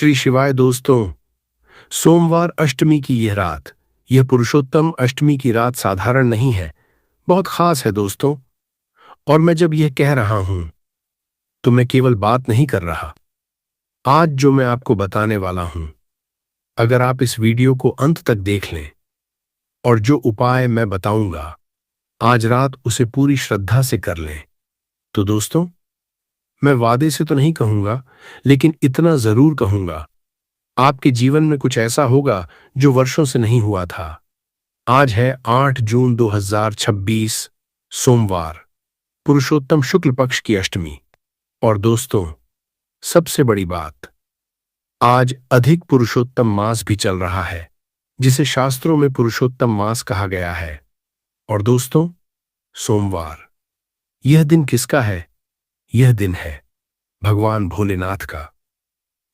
श्री शिवाय दोस्तों, सोमवार अष्टमी की यह रात, यह पुरुषोत्तम अष्टमी की रात साधारण नहीं है, बहुत खास है दोस्तों। और मैं जब यह कह रहा हूं तो मैं केवल बात नहीं कर रहा। आज जो मैं आपको बताने वाला हूं, अगर आप इस वीडियो को अंत तक देख लें और जो उपाय मैं बताऊंगा आज रात उसे पूरी श्रद्धा से कर लें, तो दोस्तों मैं वादे से तो नहीं कहूंगा, लेकिन इतना जरूर कहूंगा, आपके जीवन में कुछ ऐसा होगा जो वर्षों से नहीं हुआ था। आज है 8 जून 2026, सोमवार, पुरुषोत्तम शुक्ल पक्ष की अष्टमी। और दोस्तों, सबसे बड़ी बात, आज अधिक पुरुषोत्तम मास भी चल रहा है, जिसे शास्त्रों में पुरुषोत्तम मास कहा गया है। और दोस्तों, सोमवार, यह दिन किसका है? यह दिन है भगवान भोलेनाथ का,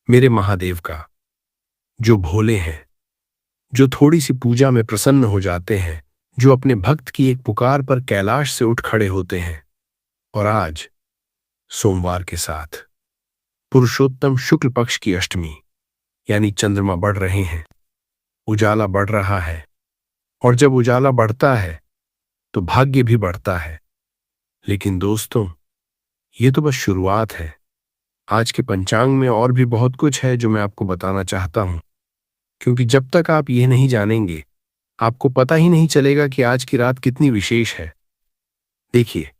मेरे महादेव का, जो भोले हैं, जो थोड़ी सी पूजा में प्रसन्न हो जाते हैं, जो अपने भक्त की एक पुकार पर कैलाश से उठ खड़े होते हैं। और आज सोमवार के साथ पुरुषोत्तम शुक्ल पक्ष की अष्टमी, यानी चंद्रमा बढ़ रहे हैं, उजाला बढ़ रहा है। और जब उजाला बढ़ता है तो भाग्य भी बढ़ता है। लेकिन दोस्तों, ये तो बस शुरुआत है। आज के पंचांग में और भी बहुत कुछ है जो मैं आपको बताना चाहता हूं, क्योंकि जब तक आप यह नहीं जानेंगे, आपको पता ही नहीं चलेगा कि आज की रात कितनी विशेष है। देखिए,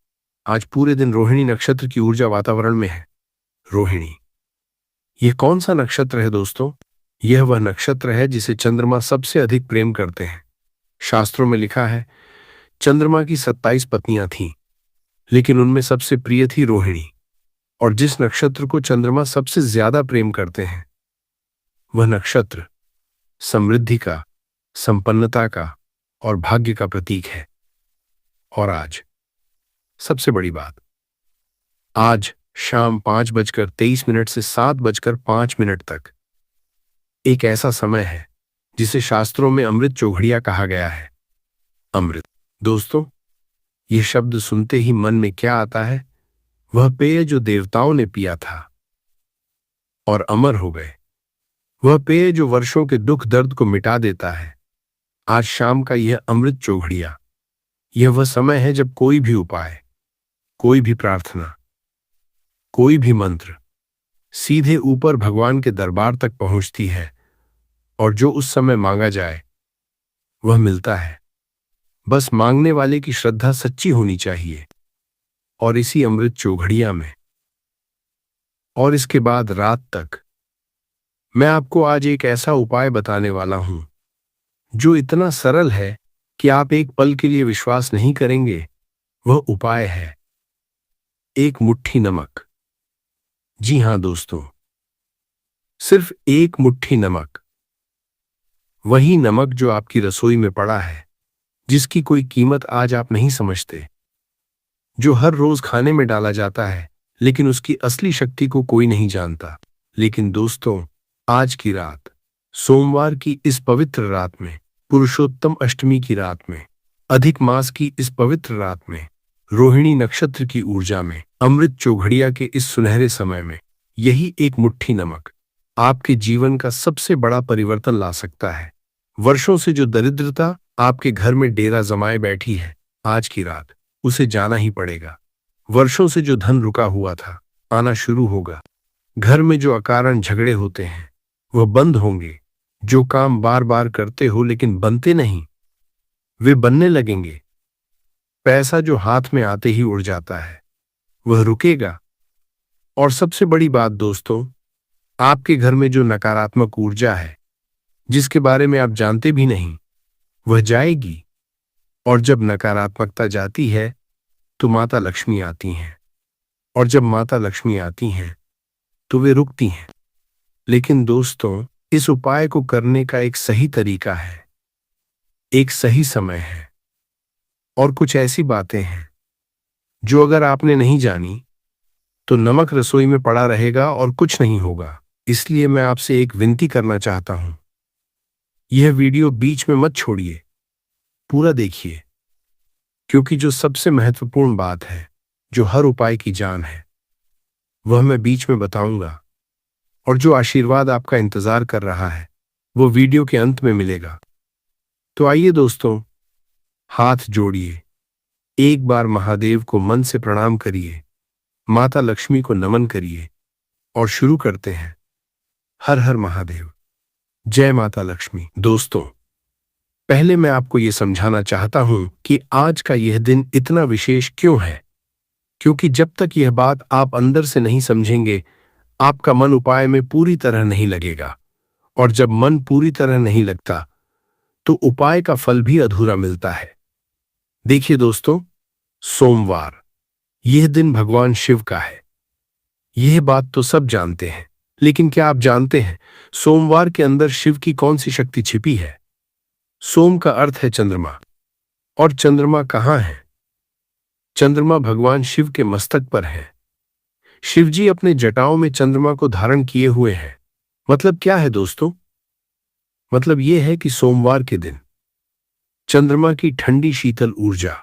आज पूरे दिन रोहिणी नक्षत्र की ऊर्जा वातावरण में है। रोहिणी, यह कौन सा नक्षत्र है दोस्तों? यह वह नक्षत्र है जिसे चंद्रमा सबसे अधिक प्रेम करते हैं। शास्त्रों में लिखा है, चंद्रमा की 27 पत्नियां थीं, लेकिन उनमें सबसे प्रिय थी रोहिणी। और जिस नक्षत्र को चंद्रमा सबसे ज्यादा प्रेम करते हैं, वह नक्षत्र समृद्धि का, संपन्नता का और भाग्य का प्रतीक है। और आज सबसे बड़ी बात, आज शाम 5:23 से 7:05 तक एक ऐसा समय है जिसे शास्त्रों में अमृत चौघड़िया कहा गया है। अमृत, दोस्तों, यह शब्द सुनते ही मन में क्या आता है? वह पेय जो देवताओं ने पिया था और अमर हो गए, वह पेय जो वर्षों के दुख दर्द को मिटा देता है। आज शाम का यह अमृत चौघड़िया, यह वह समय है जब कोई भी उपाय, कोई भी प्रार्थना, कोई भी मंत्र सीधे ऊपर भगवान के दरबार तक पहुंचती है। और जो उस समय मांगा जाए वह मिलता है। बस मांगने वाले की श्रद्धा सच्ची होनी चाहिए। और इसी अमृत चौघड़िया में, और इसके बाद रात तक, मैं आपको आज एक ऐसा उपाय बताने वाला हूं जो इतना सरल है कि आप एक पल के लिए विश्वास नहीं करेंगे। वह उपाय है एक मुट्ठी नमक। जी हां दोस्तों, सिर्फ एक मुट्ठी नमक। वही नमक जो आपकी रसोई में पड़ा है, जिसकी कोई कीमत आज आप नहीं समझते, जो हर रोज खाने में डाला जाता है, लेकिन उसकी असली शक्ति को कोई नहीं जानता। लेकिन दोस्तों, आज की रात, सोमवार की इस पवित्र रात में, पुरुषोत्तम अष्टमी की रात में, अधिक मास की इस पवित्र रात में, रोहिणी नक्षत्र की ऊर्जा में, अमृत चौघड़िया के इस सुनहरे समय में, यही एक मुट्ठी नमक आपके जीवन का सबसे बड़ा परिवर्तन ला सकता है। वर्षों से जो दरिद्रता आपके घर में डेरा जमाए बैठी है, आज की रात उसे जाना ही पड़ेगा। वर्षों से जो धन रुका हुआ था, आना शुरू होगा। घर में जो अकारण झगड़े होते हैं, वह बंद होंगे। जो काम बार बार करते हो लेकिन बनते नहीं, वे बनने लगेंगे। पैसा जो हाथ में आते ही उड़ जाता है, वह रुकेगा। और सबसे बड़ी बात दोस्तों, आपके घर में जो नकारात्मक ऊर्जा है, जिसके बारे में आप जानते भी नहीं, वह जाएगी। और जब नकारात्मकता जाती है तो माता लक्ष्मी आती हैं। और जब माता लक्ष्मी आती हैं तो वे रुकती हैं। लेकिन दोस्तों, इस उपाय को करने का एक सही तरीका है, एक सही समय है, और कुछ ऐसी बातें हैं जो अगर आपने नहीं जानी तो नमक रसोई में पड़ा रहेगा और कुछ नहीं होगा। इसलिए मैं आपसे एक विनती करना चाहता हूं, यह वीडियो बीच में मत छोड़िए, पूरा देखिए, क्योंकि जो सबसे महत्वपूर्ण बात है, जो हर उपाय की जान है, वह मैं बीच में बताऊंगा। और जो आशीर्वाद आपका इंतजार कर रहा है वो वीडियो के अंत में मिलेगा। तो आइए दोस्तों, हाथ जोड़िए, एक बार महादेव को मन से प्रणाम करिए, माता लक्ष्मी को नमन करिए और शुरू करते हैं। हर हर महादेव, जय माता लक्ष्मी। दोस्तों, पहले मैं आपको यह समझाना चाहता हूं कि आज का यह दिन इतना विशेष क्यों है, क्योंकि जब तक यह बात आप अंदर से नहीं समझेंगे, आपका मन उपाय में पूरी तरह नहीं लगेगा। और जब मन पूरी तरह नहीं लगता तो उपाय का फल भी अधूरा मिलता है। देखिए दोस्तों, सोमवार, यह दिन भगवान शिव का है। यह बात तो सब जानते हैं, लेकिन क्या आप जानते हैं सोमवार के अंदर शिव की कौन सी शक्ति छिपी है? सोम का अर्थ है चंद्रमा, और चंद्रमा कहां है? चंद्रमा भगवान शिव के मस्तक पर है। शिव जी अपने जटाओं में चंद्रमा को धारण किए हुए हैं। मतलब क्या है दोस्तों? मतलब यह है कि सोमवार के दिन चंद्रमा की ठंडी शीतल ऊर्जा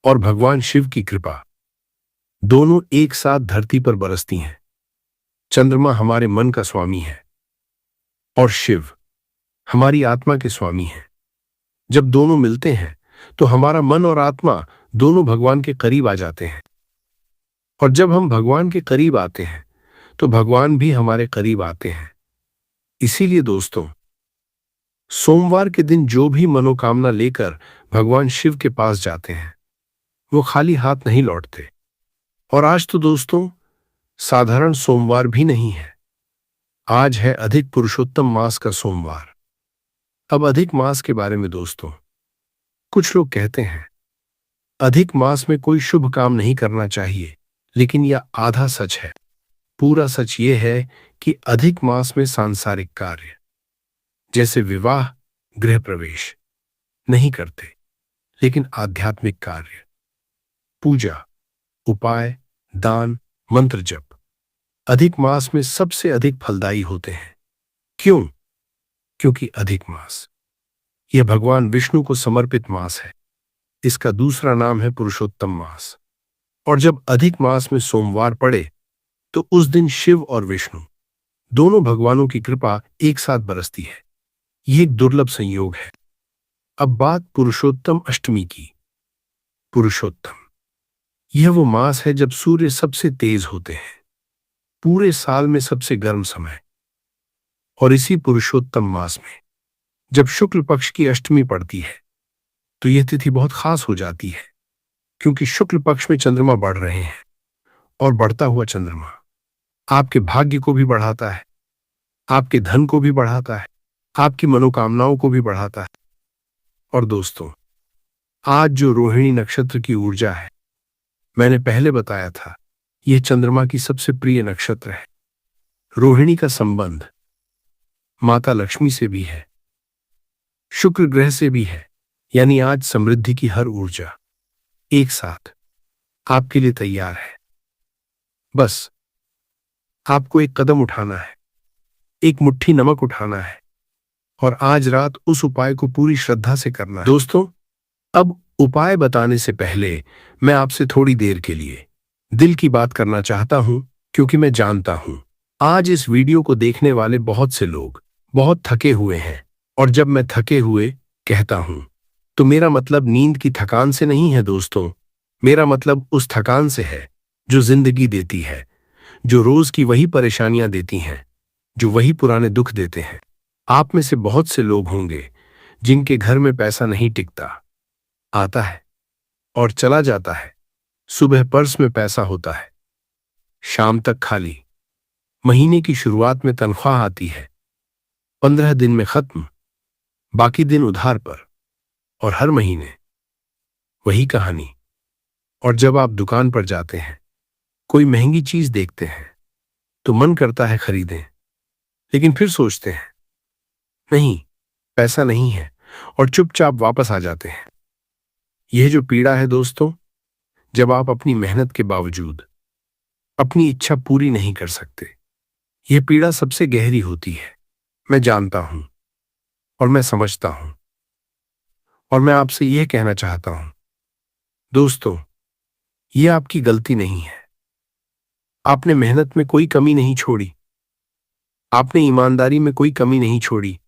और भगवान शिव की कृपा दोनों एक साथ धरती पर बरसती हैं। चंद्रमा हमारे मन का स्वामी है और शिव हमारी आत्मा के स्वामी हैं। जब दोनों मिलते हैं तो हमारा मन और आत्मा दोनों भगवान के करीब आ जाते हैं, और जब हम भगवान के करीब आते हैं तो भगवान भी हमारे करीब आते हैं। इसीलिए दोस्तों, सोमवार के दिन जो भी मनोकामना लेकर भगवान शिव के पास जाते हैं वो खाली हाथ नहीं लौटते। और आज तो दोस्तों साधारण सोमवार भी नहीं है, आज है अधिक पुरुषोत्तम मास का सोमवार। अब अधिक मास के बारे में दोस्तों, कुछ लोग कहते हैं अधिक मास में कोई शुभ काम नहीं करना चाहिए, लेकिन यह आधा सच है। पूरा सच यह है कि अधिक मास में सांसारिक कार्य जैसे विवाह, गृह प्रवेश नहीं करते, लेकिन आध्यात्मिक कार्य, पूजा, उपाय, दान, मंत्र जप अधिक मास में सबसे अधिक फलदायी होते हैं। क्यों? क्योंकि अधिक मास यह भगवान विष्णु को समर्पित मास है। इसका दूसरा नाम है पुरुषोत्तम मास। और जब अधिक मास में सोमवार पड़े तो उस दिन शिव और विष्णु दोनों भगवानों की कृपा एक साथ बरसती है। यह एक दुर्लभ संयोग है। अब बात पुरुषोत्तम अष्टमी की। पुरुषोत्तम यह वो मास है जब सूर्य सबसे तेज होते हैं, पूरे साल में सबसे गर्म समय। और इसी पुरुषोत्तम मास में जब शुक्ल पक्ष की अष्टमी पड़ती है तो यह तिथि बहुत खास हो जाती है, क्योंकि शुक्ल पक्ष में चंद्रमा बढ़ रहे हैं, और बढ़ता हुआ चंद्रमा आपके भाग्य को भी बढ़ाता है, आपके धन को भी बढ़ाता है, आपकी मनोकामनाओं को भी बढ़ाता है। और दोस्तों, आज जो रोहिणी नक्षत्र की ऊर्जा है, मैंने पहले बताया था, यह चंद्रमा की सबसे प्रिय नक्षत्र है। रोहिणी का संबंध माता लक्ष्मी से भी है, शुक्र ग्रह से भी है। यानी आज समृद्धि की हर ऊर्जा एक साथ आपके लिए तैयार है। बस आपको एक कदम उठाना है, एक मुट्ठी नमक उठाना है, और आज रात उस उपाय को पूरी श्रद्धा से करना है। दोस्तों, अब उपाय बताने से पहले मैं आपसे थोड़ी देर के लिए दिल की बात करना चाहता हूं, क्योंकि मैं जानता हूं आज इस वीडियो को देखने वाले बहुत से लोग बहुत थके हुए हैं। और जब मैं थके हुए कहता हूं तो मेरा मतलब नींद की थकान से नहीं है दोस्तों। मेरा मतलब उस थकान से है जो जिंदगी देती है, जो रोज की वही परेशानियां देती हैं, जो वही पुराने दुख देते हैं। आप में से बहुत से लोग होंगे जिनके घर में पैसा नहीं टिकता, आता है और चला जाता है। सुबह पर्स में पैसा होता है, शाम तक खाली। महीने की शुरुआत में तनख्वाह आती है, 15 दिन में खत्म, बाकी दिन उधार पर। और हर महीने वही कहानी। और जब आप दुकान पर जाते हैं, कोई महंगी चीज देखते हैं तो मन करता है खरीदें, लेकिन फिर सोचते हैं नहीं, पैसा नहीं है, और चुपचाप वापस आ जाते हैं। यह जो पीड़ा है दोस्तों, जब आप अपनी मेहनत के बावजूद अपनी इच्छा पूरी नहीं कर सकते, यह पीड़ा सबसे गहरी होती है। मैं जानता हूं और मैं समझता हूं, और मैं आपसे यह कहना चाहता हूं दोस्तों, यह आपकी गलती नहीं है। आपने मेहनत में कोई कमी नहीं छोड़ी, आपने ईमानदारी में कोई कमी नहीं छोड़ी,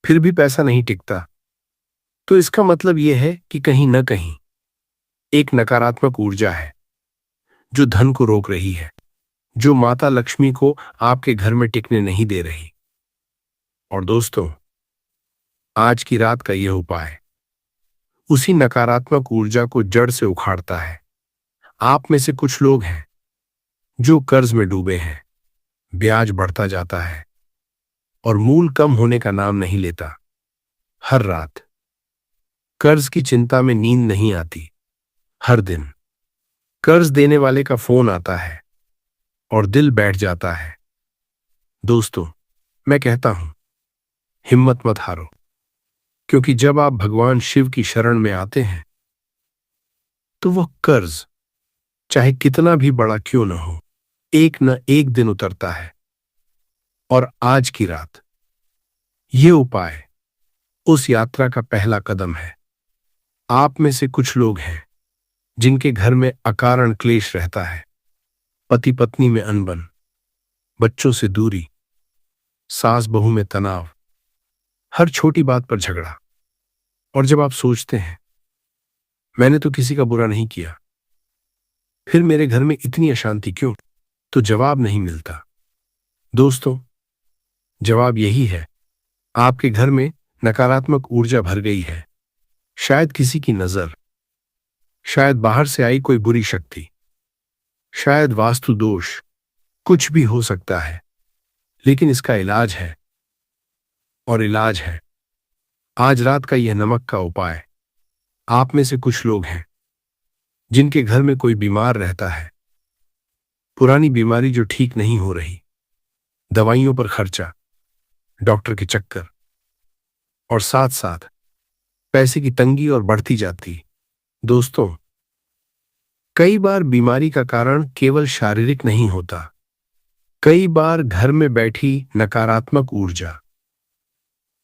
फिर भी पैसा नहीं टिकता, तो इसका मतलब यह है कि कहीं न कहीं एक नकारात्मक ऊर्जा है जो धन को रोक रही है, जो माता लक्ष्मी को आपके घर में टिकने नहीं दे रही। और दोस्तों, आज की रात का यह उपाय उसी नकारात्मक ऊर्जा को जड़ से उखाड़ता है। आप में से कुछ लोग हैं जो कर्ज में डूबे हैं, ब्याज बढ़ता जाता है और मूल कम होने का नाम नहीं लेता। हर रात कर्ज की चिंता में नींद नहीं आती। हर दिन कर्ज देने वाले का फोन आता है और दिल बैठ जाता है। दोस्तों, मैं कहता हूं, हिम्मत मत हारो, क्योंकि जब आप भगवान शिव की शरण में आते हैं तो वह कर्ज चाहे कितना भी बड़ा क्यों न हो, एक न एक दिन उतरता है। और आज की रात ये उपाय उस यात्रा का पहला कदम है। आप में से कुछ लोग हैं जिनके घर में अकारण क्लेश रहता है, पति पत्नी में अनबन, बच्चों से दूरी, सास बहू में तनाव, हर छोटी बात पर झगड़ा। और जब आप सोचते हैं मैंने तो किसी का बुरा नहीं किया, फिर मेरे घर में इतनी अशांति क्यों, तो जवाब नहीं मिलता। दोस्तों, जवाब यही है, आपके घर में नकारात्मक ऊर्जा भर गई है। शायद किसी की नजर, शायद बाहर से आई कोई बुरी शक्ति, शायद वास्तु दोष, कुछ भी हो सकता है। लेकिन इसका इलाज है, और इलाज है आज रात का यह नमक का उपाय। आप में से कुछ लोग हैं जिनके घर में कोई बीमार रहता है, पुरानी बीमारी जो ठीक नहीं हो रही, दवाइयों पर खर्चा, डॉक्टर के चक्कर, और साथ साथ पैसे की तंगी और बढ़ती जाती। दोस्तों, कई बार बीमारी का कारण केवल शारीरिक नहीं होता। कई बार घर में बैठी नकारात्मक ऊर्जा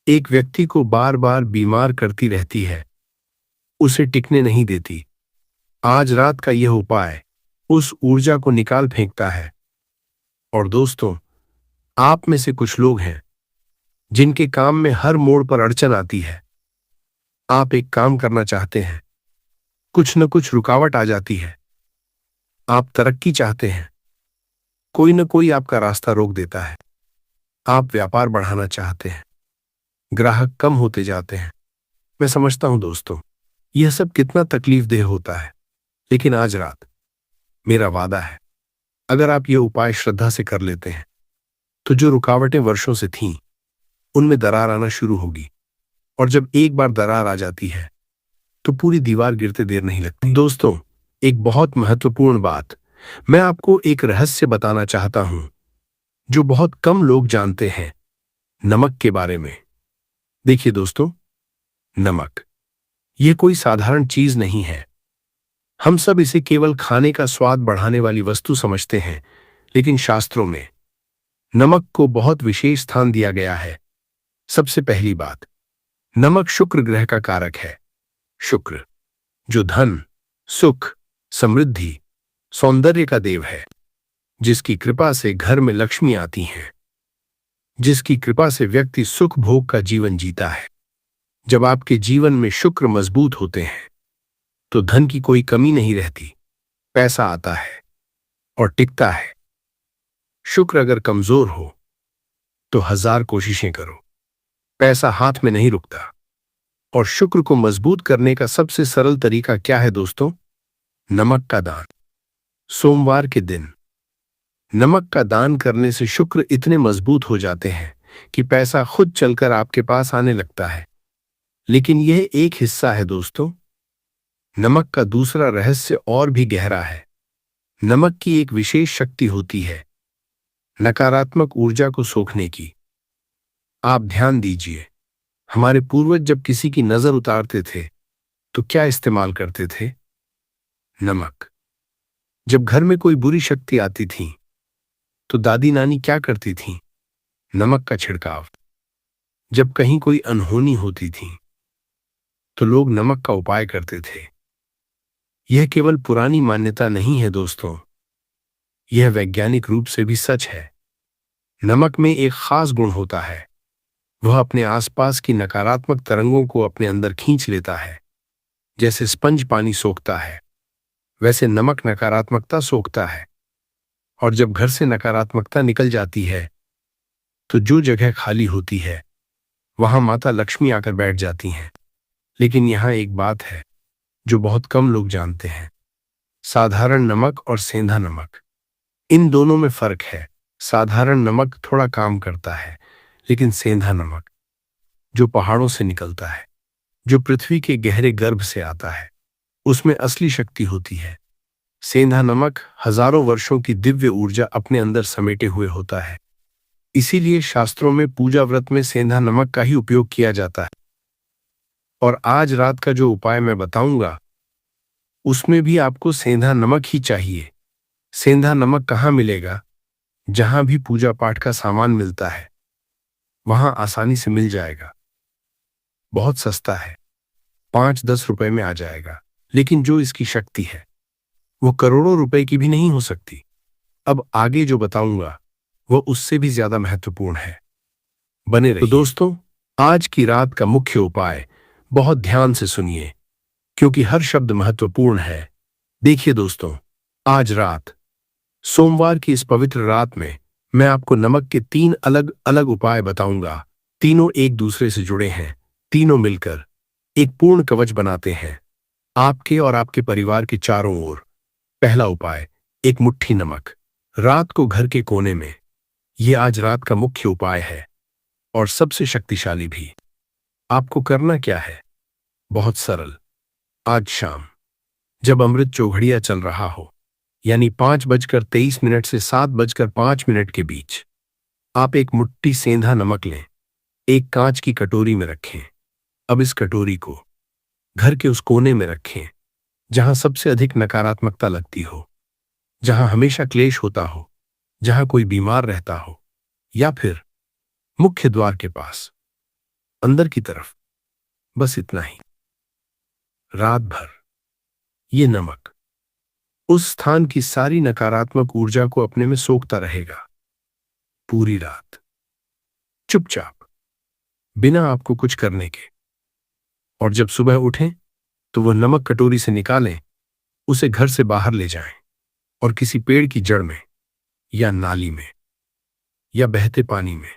एक व्यक्ति को बार बार बीमार करती रहती है, उसे टिकने नहीं देती। आज रात का यह उपाय उस ऊर्जा को निकाल फेंकता है। और दोस्तों, आप में से कुछ लोग हैं जिनके काम में हर मोड़ पर अड़चन आती है। आप एक काम करना चाहते हैं, कुछ न कुछ रुकावट आ जाती है। आप तरक्की चाहते हैं, कोई न कोई आपका रास्ता रोक देता है। आप व्यापार बढ़ाना चाहते हैं, ग्राहक कम होते जाते हैं। मैं समझता हूं दोस्तों, यह सब कितना तकलीफदेह होता है, लेकिन आज रात मेरा वादा है, अगर आप यह उपाय श्रद्धा से कर लेते हैं तो जो रुकावटें वर्षों से थीं उनमें दरार आना शुरू होगी। और जब एक बार दरार आ जाती है तो पूरी दीवार गिरते देर नहीं लगती। दोस्तों, एक बहुत महत्वपूर्ण बात, मैं आपको एक रहस्य बताना चाहता हूं जो बहुत कम लोग जानते हैं, नमक के बारे में। देखिए दोस्तों, नमक यह कोई साधारण चीज नहीं है। हम सब इसे केवल खाने का स्वाद बढ़ाने वाली वस्तु समझते हैं, लेकिन शास्त्रों में नमक को बहुत विशेष स्थान दिया गया है। सबसे पहली बात, नमक शुक्र ग्रह का कारक है। शुक्र जो धन, सुख, समृद्धि, सौंदर्य का देव है, जिसकी कृपा से घर में लक्ष्मी आती हैं, जिसकी कृपा से व्यक्ति सुख भोग का जीवन जीता है। जब आपके जीवन में शुक्र मजबूत होते हैं तो धन की कोई कमी नहीं रहती, पैसा आता है और टिकता है। शुक्र अगर कमजोर हो तो 1000 कोशिशें करो, पैसा हाथ में नहीं रुकता। और शुक्र को मजबूत करने का सबसे सरल तरीका क्या है दोस्तों? नमक का दान। सोमवार के दिन नमक का दान करने से शुक्र इतने मजबूत हो जाते हैं कि पैसा खुद चलकर आपके पास आने लगता है। लेकिन यह एक हिस्सा है दोस्तों। नमक का दूसरा रहस्य और भी गहरा है। नमक की एक विशेष शक्ति होती है नकारात्मक ऊर्जा को सोखने की। आप ध्यान दीजिए, हमारे पूर्वज जब किसी की नजर उतारते थे तो क्या इस्तेमाल करते थे? नमक। जब घर में कोई बुरी शक्ति आती थी तो दादी नानी क्या करती थीं? नमक का छिड़काव। जब कहीं कोई अनहोनी होती थी तो लोग नमक का उपाय करते थे। यह केवल पुरानी मान्यता नहीं है दोस्तों, यह वैज्ञानिक रूप से भी सच है। नमक में एक खास गुण होता है, वह अपने आसपास की नकारात्मक तरंगों को अपने अंदर खींच लेता है। जैसे स्पंज पानी सोखता है, वैसे नमक नकारात्मकता सोखता है। और जब घर से नकारात्मकता निकल जाती है तो जो जगह खाली होती है वहां माता लक्ष्मी आकर बैठ जाती हैं। लेकिन यहाँ एक बात है जो बहुत कम लोग जानते हैं। साधारण नमक और सेंधा नमक, इन दोनों में फर्क है। साधारण नमक थोड़ा काम करता है, लेकिन सेंधा नमक जो पहाड़ों से निकलता है, जो पृथ्वी के गहरे गर्भ से आता है, उसमें असली शक्ति होती है। सेंधा नमक हजारों वर्षों की दिव्य ऊर्जा अपने अंदर समेटे हुए होता है। इसीलिए शास्त्रों में पूजा व्रत में सेंधा नमक का ही उपयोग किया जाता है। और आज रात का जो उपाय मैं बताऊंगा उसमें भी आपको सेंधा नमक ही चाहिए। सेंधा नमक कहाँ मिलेगा? जहां भी पूजा पाठ का सामान मिलता है वहां आसानी से मिल जाएगा। बहुत सस्ता है, 5-10 रुपए में आ जाएगा। लेकिन जो इसकी शक्ति है वो करोड़ों रुपए की भी नहीं हो सकती। अब आगे जो बताऊंगा वो उससे भी ज्यादा महत्वपूर्ण है। बने रहिए। तो दोस्तों, आज की रात का मुख्य उपाय बहुत ध्यान से सुनिए, क्योंकि हर शब्द महत्वपूर्ण है। देखिए दोस्तों, आज रात सोमवार की इस पवित्र रात में मैं आपको नमक के 3 अलग अलग उपाय बताऊंगा। तीनों एक दूसरे से जुड़े हैं। तीनों मिलकर एक पूर्ण कवच बनाते हैं आपके और आपके परिवार के चारों ओर। पहला उपाय, एक मुट्ठी नमक, रात को घर के कोने में। यह आज रात का मुख्य उपाय है और सबसे शक्तिशाली भी। आपको करना क्या है? बहुत सरल। आज शाम जब अमृत चौघड़िया चल रहा हो, यानी 5:23 से 7:05 के बीच, आप एक मुट्ठी सेंधा नमक लें, एक कांच की कटोरी में रखें। अब इस कटोरी को घर के उस कोने में रखें जहां सबसे अधिक नकारात्मकता लगती हो, जहां हमेशा क्लेश होता हो, जहां कोई बीमार रहता हो, या फिर मुख्य द्वार के पास अंदर की तरफ। बस इतना ही। रात भर ये नमक उस स्थान की सारी नकारात्मक ऊर्जा को अपने में सोखता रहेगा। पूरी रात चुपचाप, बिना आपको कुछ करने के। और जब सुबह उठें तो वह नमक कटोरी से निकालें, उसे घर से बाहर ले जाएं और किसी पेड़ की जड़ में या नाली में या बहते पानी में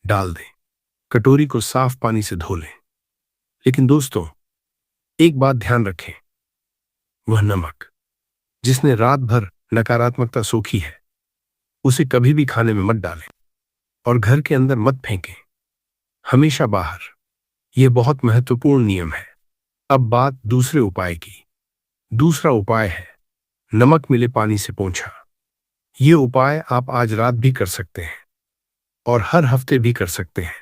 डाल दें। कटोरी को साफ पानी से धो लें। लेकिन दोस्तों, एक बात ध्यान रखें, वह नमक जिसने रात भर नकारात्मकता सोखी है उसे कभी भी खाने में मत डालें और घर के अंदर मत फेंकें, हमेशा बाहर। यह बहुत महत्वपूर्ण नियम है। अब बात दूसरे उपाय की। दूसरा उपाय है नमक मिले पानी से पोंछा। यह उपाय आप आज रात भी कर सकते हैं और हर हफ्ते भी कर सकते हैं।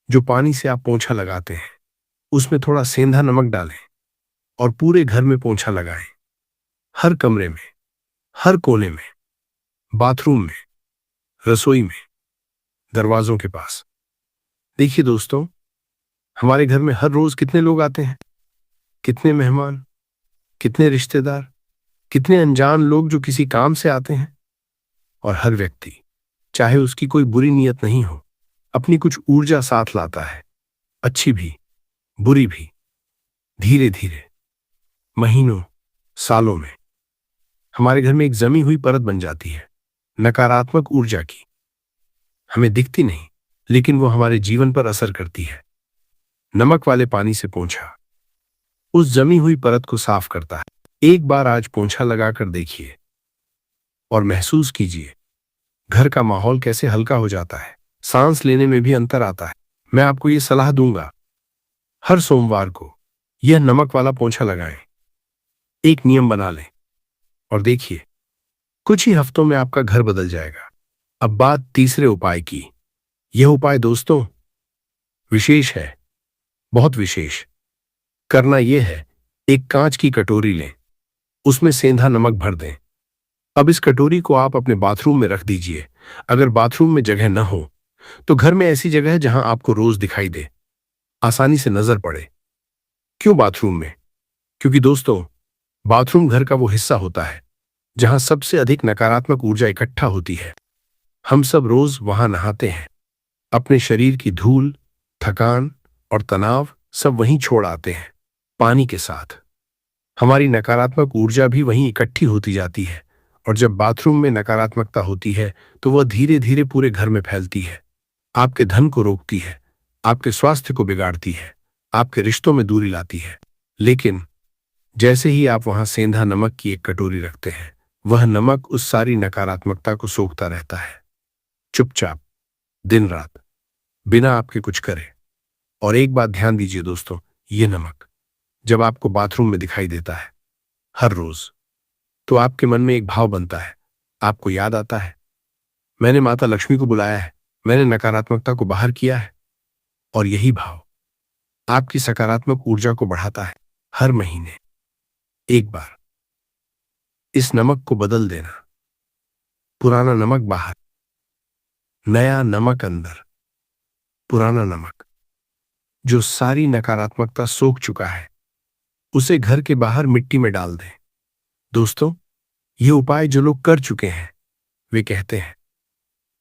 जो पानी से आप पोंछा लगाते हैं उसमें थोड़ा सेंधा नमक डालें और पूरे घर में पोंछा लगाएं। हर कमरे में, हर कोने में, बाथरूम में, रसोई में, दरवाजों के पास। देखिए दोस्तों, हमारे घर में हर रोज कितने लोग आते हैं, कितने मेहमान, कितने रिश्तेदार, कितने अनजान लोग जो किसी काम से आते हैं। और हर व्यक्ति, चाहे उसकी कोई बुरी नीयत नहीं हो, अपनी कुछ ऊर्जा साथ लाता है, अच्छी भी, बुरी भी। धीरे धीरे, महीनों, सालों में हमारे घर में एक जमी हुई परत बन जाती है नकारात्मक ऊर्जा की। हमें दिखती नहीं, लेकिन वो हमारे जीवन पर असर करती है। नमक वाले पानी से पोंछा उस जमी हुई परत को साफ करता है। एक बार आज पोंछा लगाकर देखिए और महसूस कीजिए घर का माहौल कैसे हल्का हो जाता है। सांस लेने में भी अंतर आता है। मैं आपको ये सलाह दूंगा, हर सोमवार को यह नमक वाला पोंछा लगाएं। एक नियम बना लें और देखिए, कुछ ही हफ्तों में आपका घर बदल जाएगा। अब बात तीसरे उपाय की। यह उपाय दोस्तों विशेष है, बहुत विशेष। करना यह है, एक कांच की कटोरी लें, उसमें सेंधा नमक भर दें। अब इस कटोरी को आप अपने बाथरूम में रख दीजिए। अगर बाथरूम में जगह न हो तो घर में ऐसी जगह है जहां आपको रोज दिखाई दे, आसानी से नजर पड़े। क्यों बाथरूम में? क्योंकि दोस्तों, बाथरूम घर का वो हिस्सा होता है जहां सबसे अधिक नकारात्मक ऊर्जा इकट्ठा होती है। हम सब रोज वहां नहाते हैं, अपने शरीर की धूल, थकान और तनाव सब वहीं छोड़ आते हैं। पानी के साथ हमारी नकारात्मक ऊर्जा भी वहीं इकट्ठी होती जाती है, और जब बाथरूम में नकारात्मकता होती है तो वह धीरे धीरे पूरे घर में फैलती है। आपके धन को रोकती है, आपके स्वास्थ्य को बिगाड़ती है, आपके रिश्तों में दूरी लाती है। लेकिन जैसे ही आप वहां सेंधा नमक की एक कटोरी रखते हैं, वह नमक उस सारी नकारात्मकता को सोखता रहता है, चुपचाप, दिन रात, बिना आपके कुछ करे। और एक बात ध्यान दीजिए दोस्तों, ये नमक जब आपको बाथरूम में दिखाई देता है हर रोज, तो आपके मन में एक भाव बनता है, आपको याद आता है, मैंने माता लक्ष्मी को बुलाया है, मैंने नकारात्मकता को बाहर किया है। और यही भाव आपकी सकारात्मक ऊर्जा को बढ़ाता है। हर महीने एक बार इस नमक को बदल देना, पुराना नमक बाहर, नया नमक अंदर। पुराना नमक जो सारी नकारात्मकता सोख चुका है, उसे घर के बाहर मिट्टी में डाल दें। दोस्तों, ये उपाय जो लोग कर चुके हैं, वे कहते हैं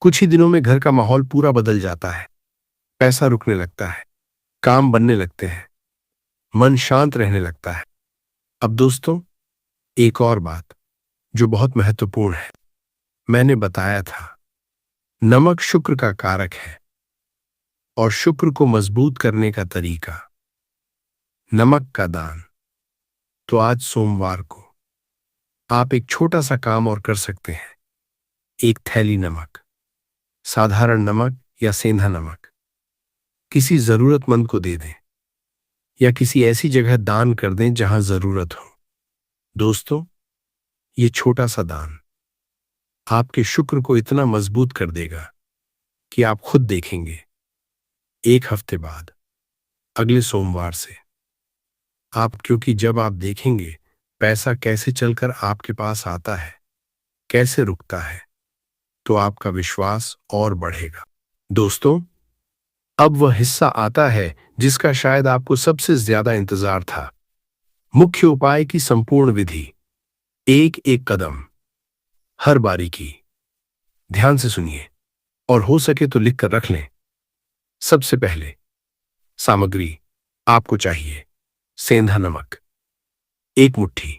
कुछ ही दिनों में घर का माहौल पूरा बदल जाता है, पैसा रुकने लगता है, काम बनने लगते हैं, मन शांत रहने लगता है। अब दोस्तों, एक और बात जो बहुत महत्वपूर्ण है, मैंने बताया था नमक शुक्र का कारक है, और शुक्र को मजबूत करने का तरीका, नमक का दान। तो आज सोमवार को आप एक छोटा सा काम और कर सकते हैं। एक थैली नमक, साधारण नमक या सेंधा नमक, किसी जरूरतमंद को दे दें, या किसी ऐसी जगह दान कर दें जहां जरूरत हो। दोस्तों, ये छोटा सा दान आपके शुक्र को इतना मजबूत कर देगा कि आप खुद देखेंगे, एक हफ्ते बाद, अगले सोमवार से आप, क्योंकि जब आप देखेंगे पैसा कैसे चलकर आपके पास आता है, कैसे रुकता है, तो आपका विश्वास और बढ़ेगा। दोस्तों, अब वह हिस्सा आता है जिसका शायद आपको सबसे ज्यादा इंतजार था, मुख्य उपाय की संपूर्ण विधि, एक एक कदम, हर बारीकी। ध्यान से सुनिए और हो सके तो लिख कर रख लें। सबसे पहले सामग्री आपको चाहिए सेंधा नमक, एक मुट्ठी,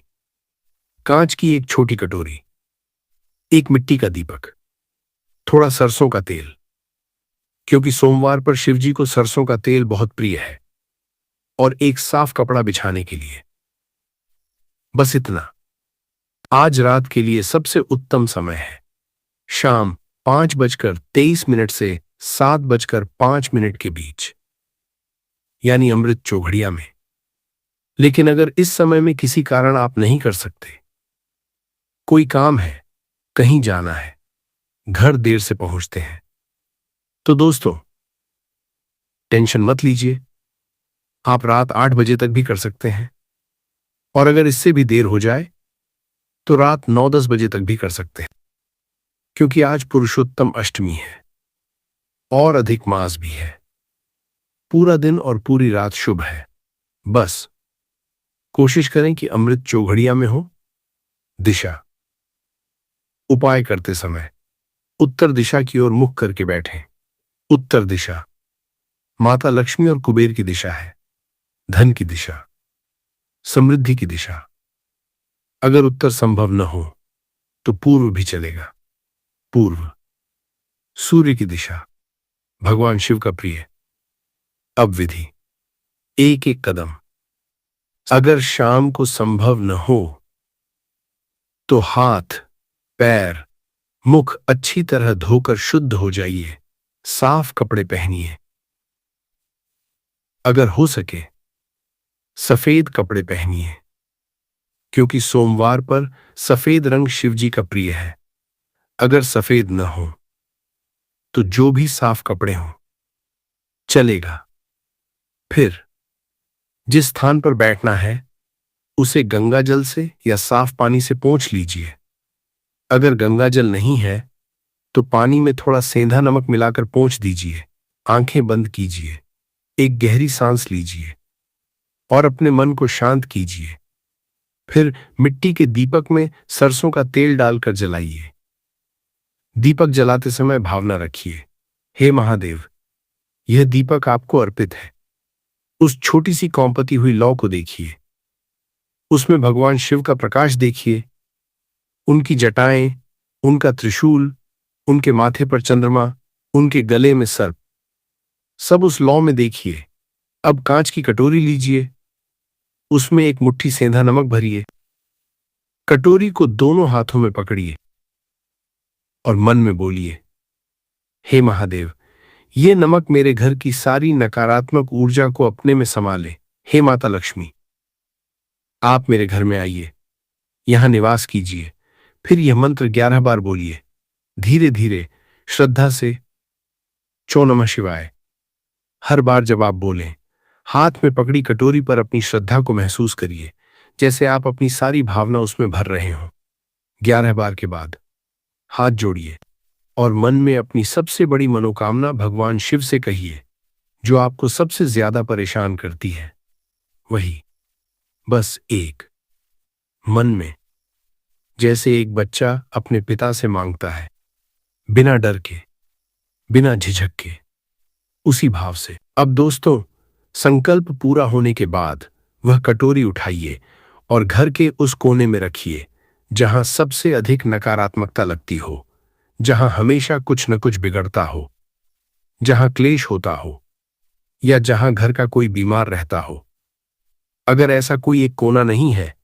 कांच की एक छोटी कटोरी, एक मिट्टी का दीपक, थोड़ा सरसों का तेल, क्योंकि सोमवार पर शिवजी को सरसों का तेल बहुत प्रिय है, और एक साफ कपड़ा बिछाने के लिए। बस इतना। आज रात के लिए सबसे उत्तम समय है शाम 5:23 से 7:05 के बीच, यानी अमृत चौघड़िया में। लेकिन अगर इस समय में किसी कारण आप नहीं कर सकते, कोई काम है, कहीं जाना है, घर देर से पहुंचते हैं, तो दोस्तों टेंशन मत लीजिए, आप रात 8 बजे तक भी कर सकते हैं, और अगर इससे भी देर हो जाए तो रात 9-10 बजे तक भी कर सकते हैं, क्योंकि आज पुरुषोत्तम अष्टमी है और अधिक मास भी है। पूरा दिन और पूरी रात शुभ है। बस कोशिश करें कि अमृत चौघड़िया में हो। दिशा, उपाय करते समय उत्तर दिशा की ओर मुख करके बैठें। उत्तर दिशा माता लक्ष्मी और कुबेर की दिशा है, धन की दिशा, समृद्धि की दिशा। अगर उत्तर संभव न हो तो पूर्व भी चलेगा। पूर्व सूर्य की दिशा, भगवान शिव का प्रिय। अब विधि, एक एक कदम। अगर शाम को संभव न हो तो हाथ, पैर, मुख अच्छी तरह धोकर शुद्ध हो जाइए, साफ कपड़े पहनिए। अगर हो सके सफेद कपड़े पहनिए, क्योंकि सोमवार पर सफेद रंग शिवजी का प्रिय है। अगर सफेद न हो तो जो भी साफ कपड़े हों चलेगा। फिर जिस स्थान पर बैठना है उसे गंगा जल से या साफ पानी से पोंछ लीजिए। अगर गंगा जल नहीं है तो पानी में थोड़ा सेंधा नमक मिलाकर पोंछ दीजिए। आंखें बंद कीजिए, एक गहरी सांस लीजिए और अपने मन को शांत कीजिए। फिर मिट्टी के दीपक में सरसों का तेल डालकर जलाइए। दीपक जलाते समय भावना रखिए, हे महादेव, यह दीपक आपको अर्पित है। उस छोटी सी कौंपती हुई लौ को देखिए, उसमें भगवान शिव का प्रकाश देखिए, उनकी जटाएं, उनका त्रिशूल, उनके माथे पर चंद्रमा, उनके गले में सर्प, सब उस लौ में देखिए। अब कांच की कटोरी लीजिए, उसमें एक मुट्ठी सेंधा नमक भरिए। कटोरी को दोनों हाथों में पकड़िए और मन में बोलिए, हे महादेव, ये नमक मेरे घर की सारी नकारात्मक ऊर्जा को अपने में समा ले। हे माता लक्ष्मी, आप मेरे घर में आइए, यहां निवास कीजिए। फिर यह मंत्र 11 बार बोलिए, धीरे धीरे, श्रद्धा से। चो नमः शिवाय। हर बार जब आप बोलें, हाथ में पकड़ी कटोरी पर अपनी श्रद्धा को महसूस करिए, जैसे आप अपनी सारी भावना उसमें भर रहे हो। 11 बार के बाद हाथ जोड़िए और मन में अपनी सबसे बड़ी मनोकामना भगवान शिव से कहिए, जो आपको सबसे ज्यादा परेशान करती है। वही, बस एक, मन में, जैसे एक बच्चा अपने पिता से मांगता है, बिना डर के, बिना झिझक के, उसी भाव से। अब दोस्तों, संकल्प पूरा होने के बाद वह कटोरी उठाइए और घर के उस कोने में रखिए जहां सबसे अधिक नकारात्मकता लगती हो, जहां हमेशा कुछ न कुछ बिगड़ता हो, जहां क्लेश होता हो, या जहां घर का कोई बीमार रहता हो। अगर ऐसा कोई एक कोना नहीं है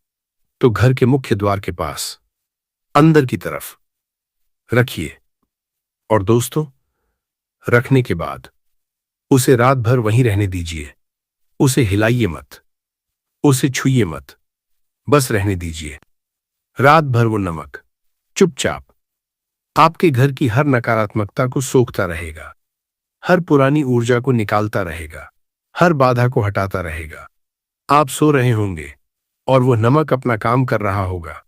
तो घर के मुख्य द्वार के पास अंदर की तरफ रखिए। और दोस्तों, रखने के बाद उसे रात भर वहीं रहने दीजिए। उसे हिलाइए मत, उसे छुइए मत, बस रहने दीजिए। रात भर वो नमक चुपचाप आपके घर की हर नकारात्मकता को सोखता रहेगा, हर पुरानी ऊर्जा को निकालता रहेगा, हर बाधा को हटाता रहेगा। आप सो रहे होंगे और वह नमक अपना काम कर रहा होगा।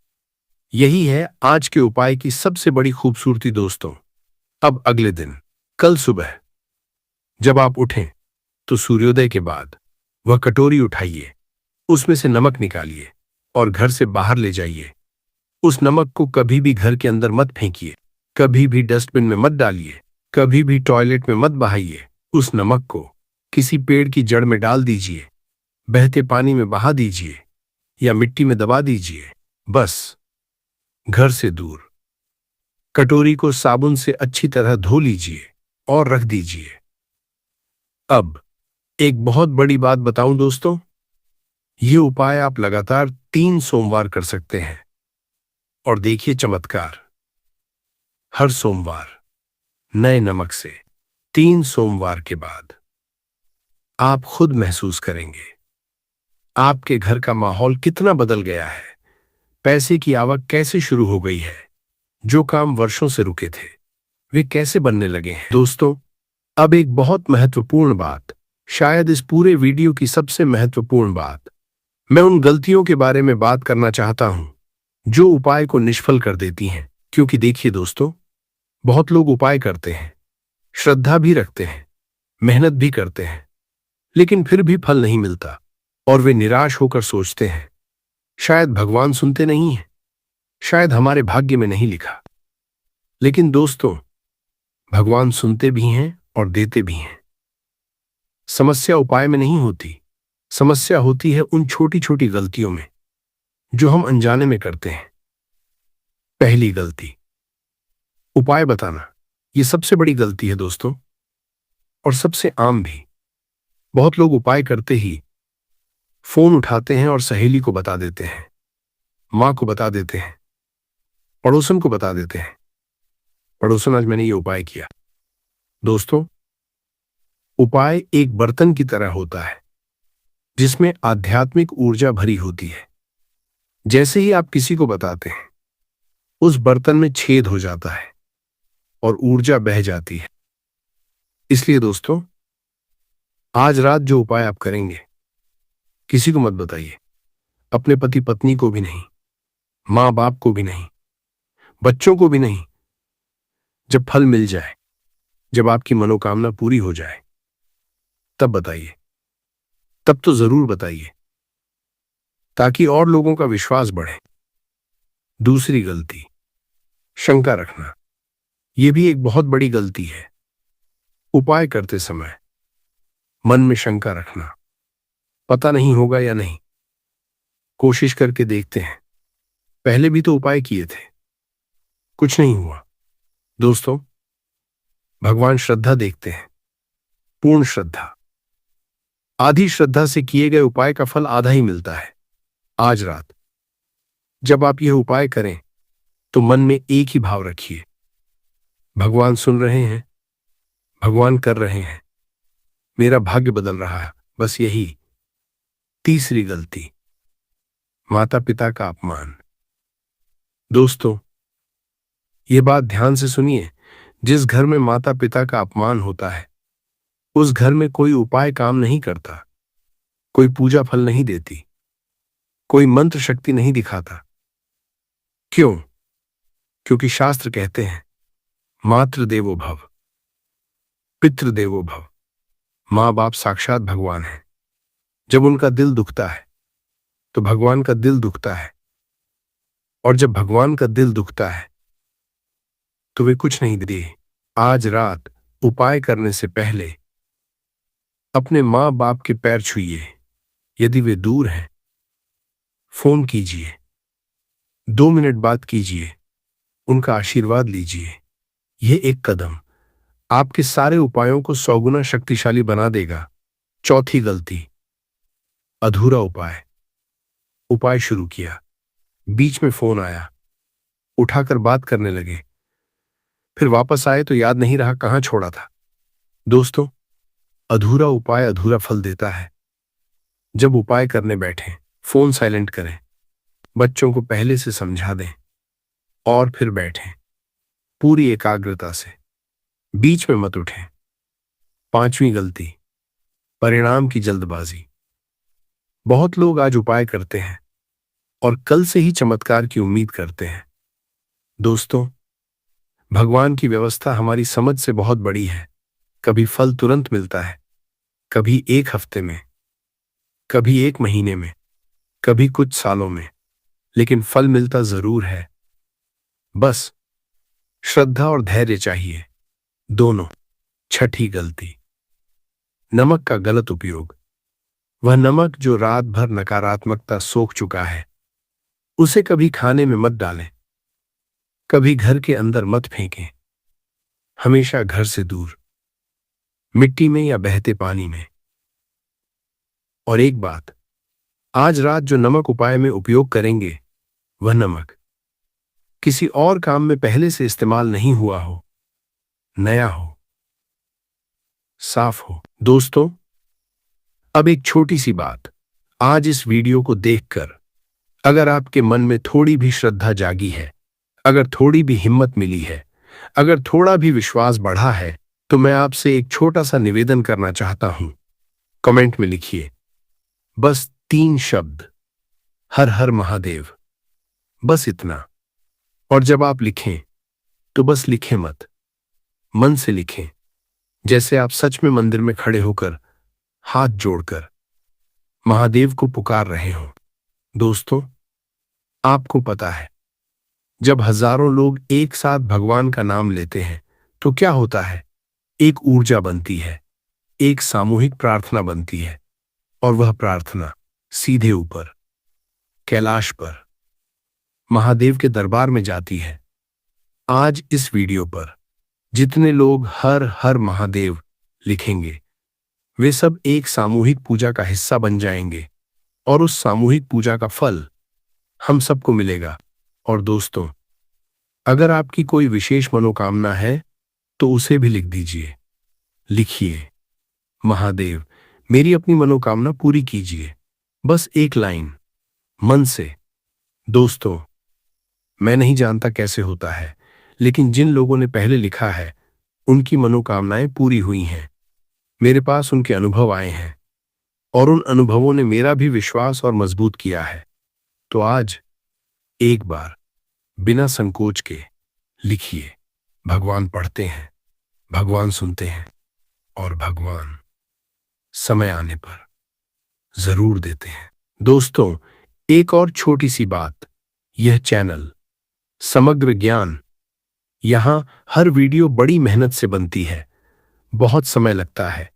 यही है आज के उपाय की सबसे बड़ी खूबसूरती दोस्तों। अब अगले दिन, कल सुबह जब आप उठें तो सूर्योदय के बाद वह कटोरी उठाइए, उसमें से नमक निकालिए और घर से बाहर ले जाइए। उस नमक को कभी भी घर के अंदर मत फेंकिए, कभी भी डस्टबिन में मत डालिए, कभी भी टॉयलेट में मत बहाइए। उस नमक को किसी पेड़ की जड़ में डाल दीजिए, बहते पानी में बहा दीजिए या मिट्टी में दबा दीजिए, बस घर से दूर। कटोरी को साबुन से अच्छी तरह धो लीजिए और रख दीजिए। अब एक बहुत बड़ी बात बताऊं दोस्तों, ये उपाय आप लगातार 3 सोमवार कर सकते हैं और देखिए चमत्कार। हर सोमवार नए नमक से 3 सोमवार के बाद आप खुद महसूस करेंगे आपके घर का माहौल कितना बदल गया है, पैसे की आवक कैसे शुरू हो गई है, जो काम वर्षों से रुके थे वे कैसे बनने लगे हैं। दोस्तों, अब एक बहुत महत्वपूर्ण बात, शायद इस पूरे वीडियो की सबसे महत्वपूर्ण बात, मैं उन गलतियों के बारे में बात करना चाहता हूं जो उपाय को निष्फल कर देती हैं। क्योंकि देखिए दोस्तों, बहुत लोग उपाय करते हैं, श्रद्धा भी रखते हैं, मेहनत भी करते हैं, लेकिन फिर भी फल नहीं मिलता और वे निराश होकर सोचते हैं शायद भगवान सुनते नहीं हैं, शायद हमारे भाग्य में नहीं लिखा। लेकिन दोस्तों, भगवान सुनते भी हैं और देते भी हैं। समस्या उपाय में नहीं होती, समस्या होती है उन छोटी छोटी गलतियों में जो हम अनजाने में करते हैं। पहली गलती, उपाय बताना। यह सबसे बड़ी गलती है दोस्तों, और सबसे आम भी। बहुत लोग उपाय करते ही फोन उठाते हैं और सहेली को बता देते हैं, मां को बता देते हैं, पड़ोसन को बता देते हैं, पड़ोसन आज मैंने ये उपाय किया। दोस्तों, उपाय एक बर्तन की तरह होता है जिसमें आध्यात्मिक ऊर्जा भरी होती है। जैसे ही आप किसी को बताते हैं, उस बर्तन में छेद हो जाता है और ऊर्जा बह जाती है। इसलिए दोस्तों, आज रात जो उपाय आप करेंगे, किसी को मत बताइए, अपने पति पत्नी को भी नहीं, मां बाप को भी नहीं, बच्चों को भी नहीं। जब फल मिल जाए, जब आपकी मनोकामना पूरी हो जाए, तब बताइए, तब तो जरूर बताइए, ताकि और लोगों का विश्वास बढ़े। दूसरी गलती, शंका रखना। ये भी एक बहुत बड़ी गलती है। उपाय करते समय मन में शंका रखना, पता नहीं होगा या नहीं, कोशिश करके देखते हैं, पहले भी तो उपाय किए थे, कुछ नहीं हुआ। दोस्तों, भगवान श्रद्धा देखते हैं, पूर्ण श्रद्धा। आधी श्रद्धा से किए गए उपाय का फल आधा ही मिलता है। आज रात जब आप यह उपाय करें तो मन में एक ही भाव रखिए, भगवान सुन रहे हैं, भगवान कर रहे हैं, मेरा भाग्य बदल रहा है। बस यही। तीसरी गलती, माता पिता का अपमान। दोस्तों, ये बात ध्यान से सुनिए, जिस घर में माता पिता का अपमान होता है उस घर में कोई उपाय काम नहीं करता, कोई पूजा फल नहीं देती, कोई मंत्र शक्ति नहीं दिखाता। क्यों? क्योंकि शास्त्र कहते हैं, मातृ देवो भव, पितृ देवो भव। माँ बाप साक्षात भगवान है। जब उनका दिल दुखता है तो भगवान का दिल दुखता है, और जब भगवान का दिल दुखता है तो वे कुछ नहीं दे। आज रात उपाय करने से पहले अपने माँ बाप के पैर छूइए। यदि वे दूर हैं, फोन कीजिए, 2 मिनट बात कीजिए, उनका आशीर्वाद लीजिए। यह एक कदम आपके सारे उपायों को 100 गुना शक्तिशाली बना देगा। चौथी गलती, अधूरा उपाय। उपाय शुरू किया, बीच में फोन आया, उठाकर बात करने लगे, फिर वापस आए तो याद नहीं रहा कहां छोड़ा था। दोस्तों, अधूरा उपाय अधूरा फल देता है। जब उपाय करने बैठें, फोन साइलेंट करें, बच्चों को पहले से समझा दें और फिर बैठें पूरी एकाग्रता से, बीच में मत उठें। पांचवी गलती, परिणाम की जल्दबाजी। बहुत लोग आज उपाय करते हैं और कल से ही चमत्कार की उम्मीद करते हैं। दोस्तों, भगवान की व्यवस्था हमारी समझ से बहुत बड़ी है। कभी फल तुरंत मिलता है, कभी 1 हफ्ते में, कभी 1 महीने में, कभी कुछ सालों में, लेकिन फल मिलता जरूर है। बस श्रद्धा और धैर्य चाहिए, दोनों। छठी गलती, नमक का गलत उपयोग। वह नमक जो रात भर नकारात्मकता सोख चुका है, उसे कभी खाने में मत डालें, कभी घर के अंदर मत फेंकें। हमेशा घर से दूर, मिट्टी में या बहते पानी में। और एक बात, आज रात जो नमक उपाय में उपयोग करेंगे, वह नमक किसी और काम में पहले से इस्तेमाल नहीं हुआ हो, नया हो, साफ हो। दोस्तों, अब एक छोटी सी बात। आज इस वीडियो को देखकर अगर आपके मन में थोड़ी भी श्रद्धा जागी है, अगर थोड़ी भी हिम्मत मिली है, अगर थोड़ा भी विश्वास बढ़ा है, तो मैं आपसे एक छोटा सा निवेदन करना चाहता हूं। कमेंट में लिखिए बस 3 शब्द, हर हर महादेव। बस इतना। और जब आप लिखें तो बस लिखें मत, मन से लिखें, जैसे आप सच में मंदिर में खड़े होकर हाथ जोड़कर महादेव को पुकार रहे हो। दोस्तों, आपको पता है, जब हजारों लोग एक साथ भगवान का नाम लेते हैं तो क्या होता है? एक ऊर्जा बनती है, एक सामूहिक प्रार्थना बनती है, और वह प्रार्थना सीधे ऊपर कैलाश पर महादेव के दरबार में जाती है। आज इस वीडियो पर जितने लोग हर हर महादेव लिखेंगे, वे सब एक सामूहिक पूजा का हिस्सा बन जाएंगे, और उस सामूहिक पूजा का फल हम सबको मिलेगा। और दोस्तों, अगर आपकी कोई विशेष मनोकामना है तो उसे भी लिख दीजिए। लिखिए, महादेव, मेरी अपनी मनोकामना पूरी कीजिए। बस एक लाइन, मन से। दोस्तों, मैं नहीं जानता कैसे होता है, लेकिन जिन लोगों ने पहले लिखा है उनकी मनोकामनाएं पूरी हुई हैं। मेरे पास उनके अनुभव आए हैं, और उन अनुभवों ने मेरा भी विश्वास और मजबूत किया है। तो आज एक बार बिना संकोच के लिखिए। भगवान पढ़ते हैं, भगवान सुनते हैं, और भगवान समय आने पर जरूर देते हैं। दोस्तों, एक और छोटी सी बात, यह चैनल समग्र ज्ञान यहाँ हर वीडियो बड़ी मेहनत से बनती है, बहुत समय लगता है,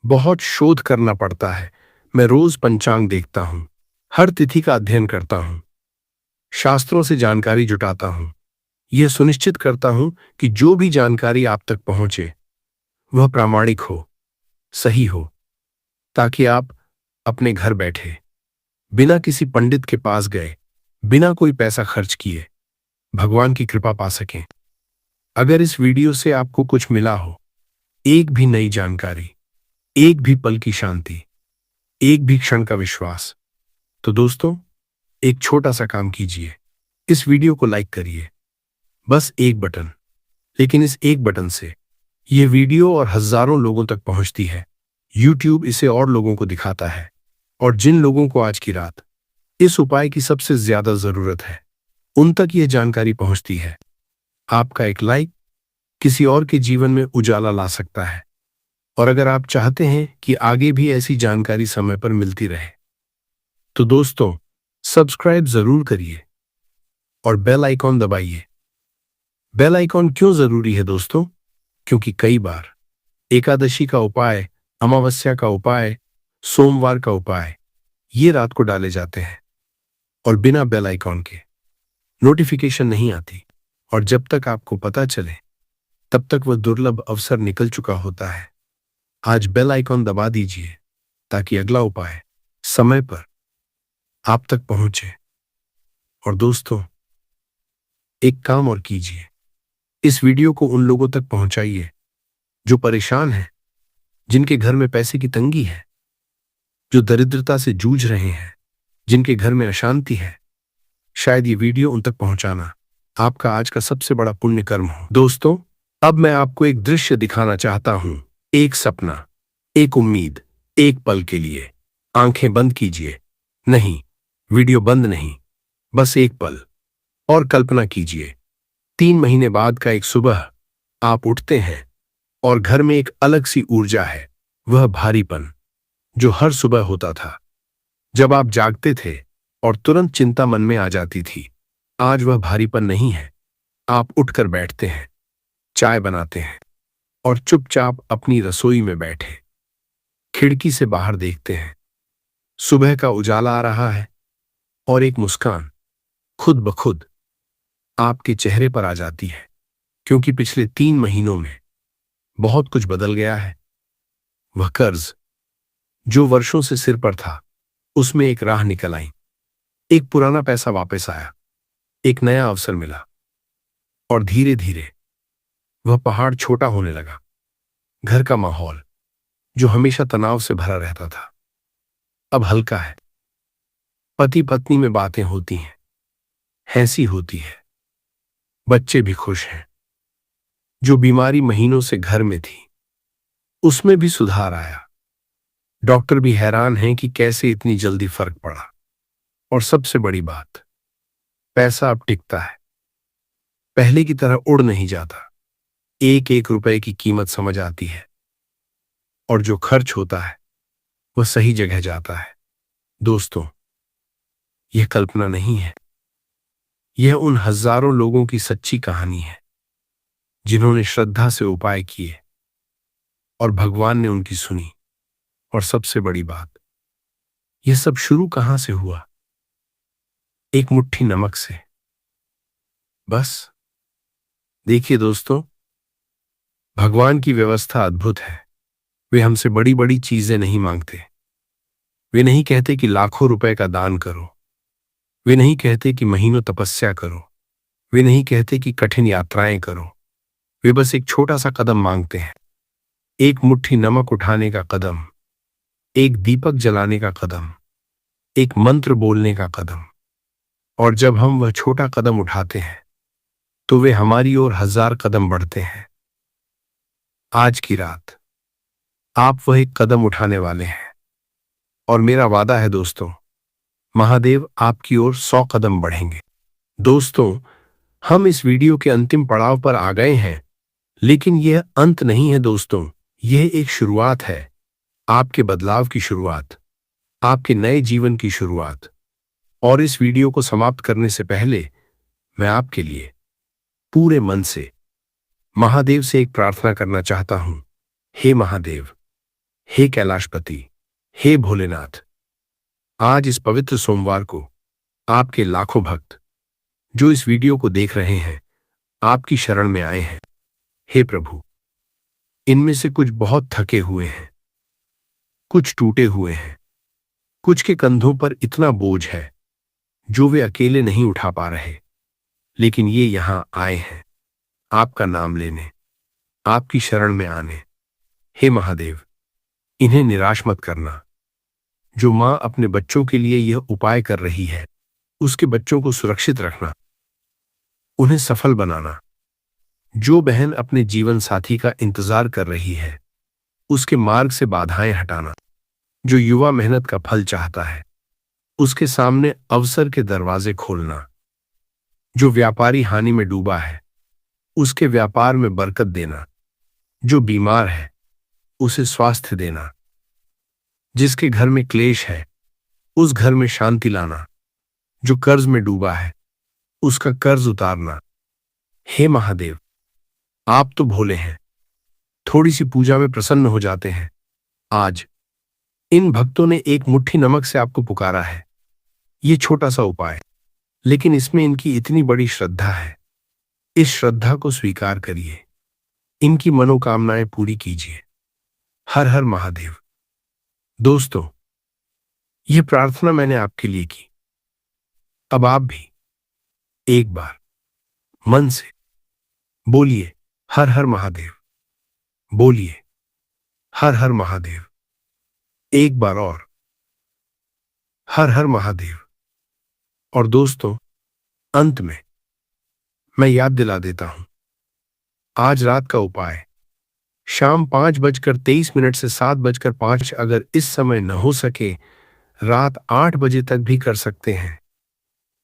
बहुत शोध करना पड़ता है। मैं रोज पंचांग देखता हूँ, हर तिथि का अध्ययन करता हूँ, शास्त्रों से जानकारी जुटाता हूँ। यह सुनिश्चित करता हूँ कि जो भी जानकारी आप तक पहुंचे वह प्रामाणिक हो, सही हो, ताकि आप अपने घर बैठे, बिना किसी पंडित के पास गए, बिना कोई पैसा खर्च किए, भगवान की कृपा पा सकें। अगर इस वीडियो से आपको कुछ मिला हो, एक भी नई जानकारी, एक भी पल की शांति, एक भी क्षण का विश्वास, तो दोस्तों एक छोटा सा काम कीजिए, इस वीडियो को लाइक करिए। बस एक बटन, लेकिन इस एक बटन से यह वीडियो और हजारों लोगों तक पहुंचती है। YouTube इसे और लोगों को दिखाता है, और जिन लोगों को आज की रात इस उपाय की सबसे ज्यादा जरूरत है, उन तक यह जानकारी पहुंचती है। आपका एक लाइक किसी और के जीवन में उजाला ला सकता है। और अगर आप चाहते हैं कि आगे भी ऐसी जानकारी समय पर मिलती रहे, तो दोस्तों सब्सक्राइब जरूर करिए और बेल आइकॉन दबाइए। बेल आइकॉन क्यों जरूरी है दोस्तों? क्योंकि कई बार एकादशी का उपाय, अमावस्या का उपाय, सोमवार का उपाय ये रात को डाले जाते हैं और बिना बेल आइकॉन के नोटिफिकेशन नहीं आती, और जब तक आपको पता चले तब तक वह दुर्लभ अवसर निकल चुका होता है। आज बेल आइकॉन दबा दीजिए ताकि अगला उपाय समय पर आप तक पहुंचे। और दोस्तों एक काम और कीजिए, इस वीडियो को उन लोगों तक पहुंचाइए जो परेशान हैं, जिनके घर में पैसे की तंगी है, जो दरिद्रता से जूझ रहे हैं, जिनके घर में अशांति है। शायद ये वीडियो उन तक पहुंचाना आपका आज का सबसे बड़ा पुण्य कर्म हो। दोस्तों अब मैं आपको एक दृश्य दिखाना चाहता हूं, एक सपना, एक उम्मीद, एक पल के लिए। आंखें बंद कीजिए। नहीं, वीडियो बंद नहीं, बस एक पल और कल्पना कीजिए। 3 महीने बाद का एक सुबह आप उठते हैं और घर में एक अलग सी ऊर्जा है। वह भारीपन जो हर सुबह होता था जब आप जागते थे और तुरंत चिंता मन में आ जाती थी, आज वह भारीपन नहीं है। आप उठकर बैठते हैं, चाय बनाते हैं और चुपचाप अपनी रसोई में बैठे खिड़की से बाहर देखते हैं। सुबह का उजाला आ रहा है और एक मुस्कान खुद ब खुद आपके चेहरे पर आ जाती है, क्योंकि पिछले 3 महीनों में बहुत कुछ बदल गया है। वह कर्ज जो वर्षों से सिर पर था, उसमें एक राह निकल आई। एक पुराना पैसा वापस आया, एक नया अवसर मिला, और धीरे धीरे वह पहाड़ छोटा होने लगा। घर का माहौल जो हमेशा तनाव से भरा रहता था, अब हल्का है। पति पत्नी में बातें होती हैं, हंसी होती है, बच्चे भी खुश हैं। जो बीमारी महीनों से घर में थी, उसमें भी सुधार आया। डॉक्टर भी हैरान हैं कि कैसे इतनी जल्दी फर्क पड़ा। और सबसे बड़ी बात, पैसा अब टिकता है, पहले की तरह उड़ नहीं जाता। एक एक रुपए की कीमत समझ आती है, और जो खर्च होता है वह सही जगह जाता है। दोस्तों यह कल्पना नहीं है, यह उन हजारों लोगों की सच्ची कहानी है जिन्होंने श्रद्धा से उपाय किए और भगवान ने उनकी सुनी। और सबसे बड़ी बात, यह सब शुरू कहां से हुआ? एक मुट्ठी नमक से। बस देखिए दोस्तों, भगवान की व्यवस्था अद्भुत है। वे हमसे बड़ी बड़ी चीजें नहीं मांगते। वे नहीं कहते कि लाखों रुपए का दान करो। वे नहीं कहते कि महीनों तपस्या करो। वे नहीं कहते कि कठिन यात्राएं करो। वे बस एक छोटा सा कदम मांगते हैं, एक मुट्ठी नमक उठाने का कदम, एक दीपक जलाने का कदम, एक मंत्र बोलने का कदम। और जब हम वह छोटा कदम उठाते हैं, तो वे हमारी ओर 1000 कदम बढ़ते हैं। आज की रात आप वह एक कदम उठाने वाले हैं, और मेरा वादा है दोस्तों, महादेव आपकी ओर 100 कदम बढ़ेंगे। दोस्तों हम इस वीडियो के अंतिम पड़ाव पर आ गए हैं, लेकिन यह अंत नहीं है दोस्तों, यह एक शुरुआत है। आपके बदलाव की शुरुआत, आपके नए जीवन की शुरुआत। और इस वीडियो को समाप्त करने से पहले मैं आपके लिए पूरे मन से महादेव से एक प्रार्थना करना चाहता हूं। हे महादेव, हे कैलाशपति, हे भोलेनाथ, आज इस पवित्र सोमवार को आपके लाखों भक्त जो इस वीडियो को देख रहे हैं आपकी शरण में आए हैं। हे प्रभु, इनमें से कुछ बहुत थके हुए हैं, कुछ टूटे हुए हैं, कुछ के कंधों पर इतना बोझ है जो वे अकेले नहीं उठा पा रहे, लेकिन ये यहां आए हैं आपका नाम लेने, आपकी शरण में आने। हे महादेव, इन्हें निराश मत करना। जो मां अपने बच्चों के लिए यह उपाय कर रही है, उसके बच्चों को सुरक्षित रखना, उन्हें सफल बनाना। जो बहन अपने जीवन साथी का इंतजार कर रही है, उसके मार्ग से बाधाएं हटाना। जो युवा मेहनत का फल चाहता है, उसके सामने अवसर के दरवाजे खोलना। जो व्यापारी हानि में डूबा है, उसके व्यापार में बरकत देना। जो बीमार है, उसे स्वास्थ्य देना। जिसके घर में क्लेश है, उस घर में शांति लाना। जो कर्ज में डूबा है, उसका कर्ज उतारना। हे महादेव, आप तो भोले हैं, थोड़ी सी पूजा में प्रसन्न हो जाते हैं। आज इन भक्तों ने एक मुट्ठी नमक से आपको पुकारा है। ये छोटा सा उपाय, लेकिन इसमें इनकी इतनी बड़ी श्रद्धा है। इस श्रद्धा को स्वीकार करिए, इनकी मनोकामनाएं पूरी कीजिए। हर हर महादेव। दोस्तों, यह प्रार्थना मैंने आपके लिए की। अब आप भी एक बार मन से बोलिए हर हर महादेव। बोलिए हर हर महादेव। एक बार और हर हर महादेव। और दोस्तों, अंत में मैं याद दिला देता हूं, आज रात का उपाय शाम 5:23 से 7:05। अगर इस समय न हो सके, रात 8 बजे तक भी कर सकते हैं।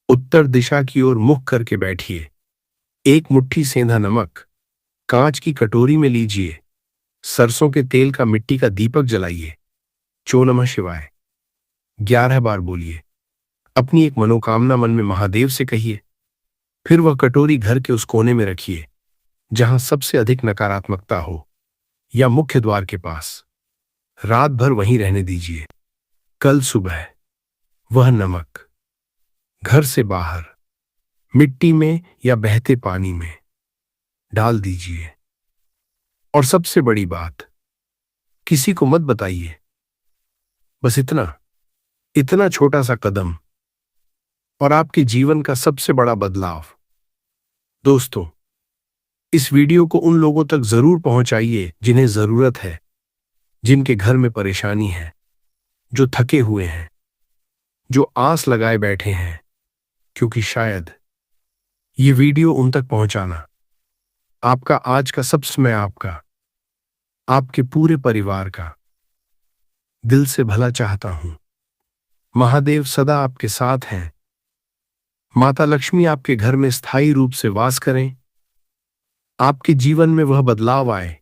उत्तर दिशा की ओर मुख करके बैठिए। एक मुट्ठी सेंधा नमक कांच की कटोरी में लीजिए। सरसों के तेल का मिट्टी का दीपक जलाइए। चो नमः शिवाय 11 बार बोलिए। अपनी एक मनोकामना मन में महादेव से कहिए। फिर वह कटोरी घर के उस कोने में रखिए जहां सबसे अधिक नकारात्मकता हो, या मुख्य द्वार के पास। रात भर वहीं रहने दीजिए। कल सुबह वह नमक घर से बाहर मिट्टी में या बहते पानी में डाल दीजिए। और सबसे बड़ी बात, किसी को मत बताइए। बस इतना छोटा सा कदम और आपके जीवन का सबसे बड़ा बदलाव। दोस्तों, इस वीडियो को उन लोगों तक जरूर पहुंचाइए जिन्हें जरूरत है, जिनके घर में परेशानी है, जो थके हुए हैं, जो आस लगाए बैठे हैं, क्योंकि शायद ये वीडियो उन तक पहुंचाना आपका आज का सबसे, मैं आपके पूरे परिवार का दिल से भला चाहता हूं। महादेव सदा आपके साथ हैं। माता लक्ष्मी आपके घर में स्थायी रूप से वास करें। आपके जीवन में वह बदलाव आए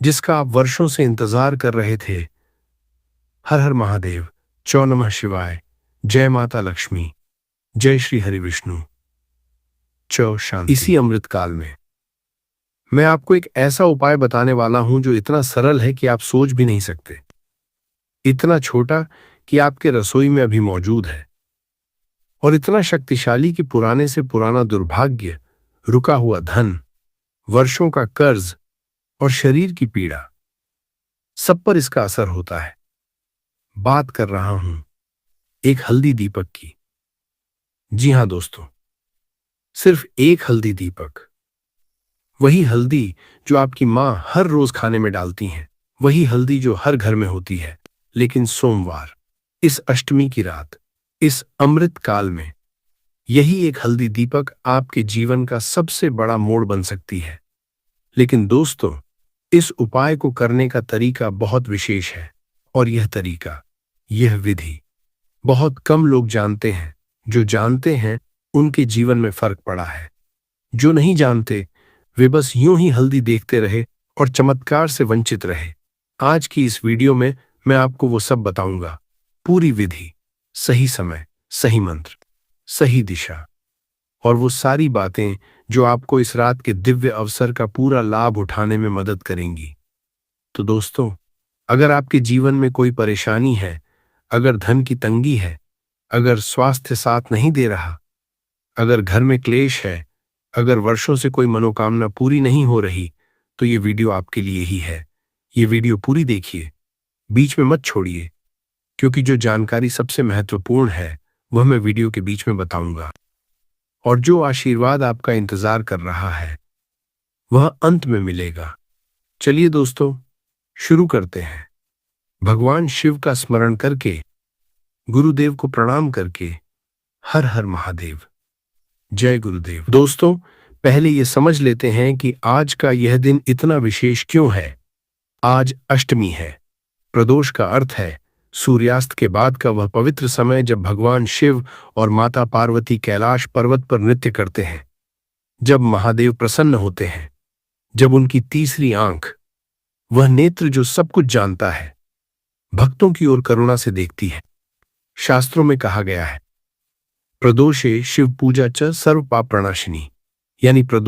जिसका आप वर्षों से इंतजार कर रहे थे। हर हर महादेव। चौ नमः शिवाय। जय माता लक्ष्मी। जय श्री हरि विष्णु। चौ शांति। इसी अमृत काल में मैं आपको एक ऐसा उपाय बताने वाला हूं जो इतना सरल है कि आप सोच भी नहीं सकते, इतना छोटा कि आपके रसोई में अभी मौजूद है, और इतना शक्तिशाली कि पुराने से पुराना दुर्भाग्य, रुका हुआ धन, वर्षों का कर्ज और शरीर की पीड़ा, सब पर इसका असर होता है। बात कर रहा हूं एक हल्दी दीपक की। जी हां दोस्तों, सिर्फ एक हल्दी दीपक। वही हल्दी जो आपकी मां हर रोज खाने में डालती हैं, वही हल्दी जो हर घर में होती है। लेकिन सोमवार, इस अष्टमी की रात, इस अमृत काल में यही एक हल्दी दीपक आपके जीवन का सबसे बड़ा मोड़ बन सकती है। लेकिन दोस्तों, इस उपाय को करने का तरीका बहुत विशेष है, और यह तरीका, यह विधि बहुत कम लोग जानते हैं। जो जानते हैं उनके जीवन में फर्क पड़ा है। जो नहीं जानते वे बस यूं ही हल्दी देखते रहे और चमत्कार से वंचित रहे। आज की इस वीडियो में मैं आपको वो सब बताऊंगा। पूरी विधि, सही समय, सही मंत्र, सही दिशा। और वो सारी बातें जो आपको इस रात के दिव्य अवसर का पूरा लाभ उठाने में मदद करेंगी। तो दोस्तों, अगर आपके जीवन में कोई परेशानी है, अगर धन की तंगी है, अगर स्वास्थ्य साथ नहीं दे रहा, अगर घर में क्लेश है, अगर वर्षों से कोई मनोकामना पूरी नहीं हो रही, तो ये वीडियो आपके लिए ही है। ये वीडियो पूरी देखिए, बीच में मत छोड़िए, क्योंकि जो जानकारी सबसे महत्वपूर्ण है वह मैं वीडियो के बीच में बताऊंगा, और जो आशीर्वाद आपका इंतजार कर रहा है वह अंत में मिलेगा। चलिए दोस्तों, शुरू करते हैं। भगवान शिव का स्मरण करके, गुरुदेव को प्रणाम करके, हर हर महादेव, जय गुरुदेव। दोस्तों, पहले ये समझ लेते हैं कि आज का यह दिन इतना विशेष क्यों है। आज अष्टमी है। प्रदोष का अर्थ है सूर्यास्त के बाद का वह पवित्र समय जब भगवान शिव और माता पार्वती कैलाश पर्वत पर नृत्य करते हैं, जब महादेव प्रसन्न होते हैं, जब उनकी तीसरी आंख, वह नेत्र जो सब कुछ जानता है, भक्तों की ओर करुणा से देखती है। शास्त्रों में कहा गया है, प्रदोषे शिव पूजा च सर्व पाप प्रणाशिनी, यानी प्रदोष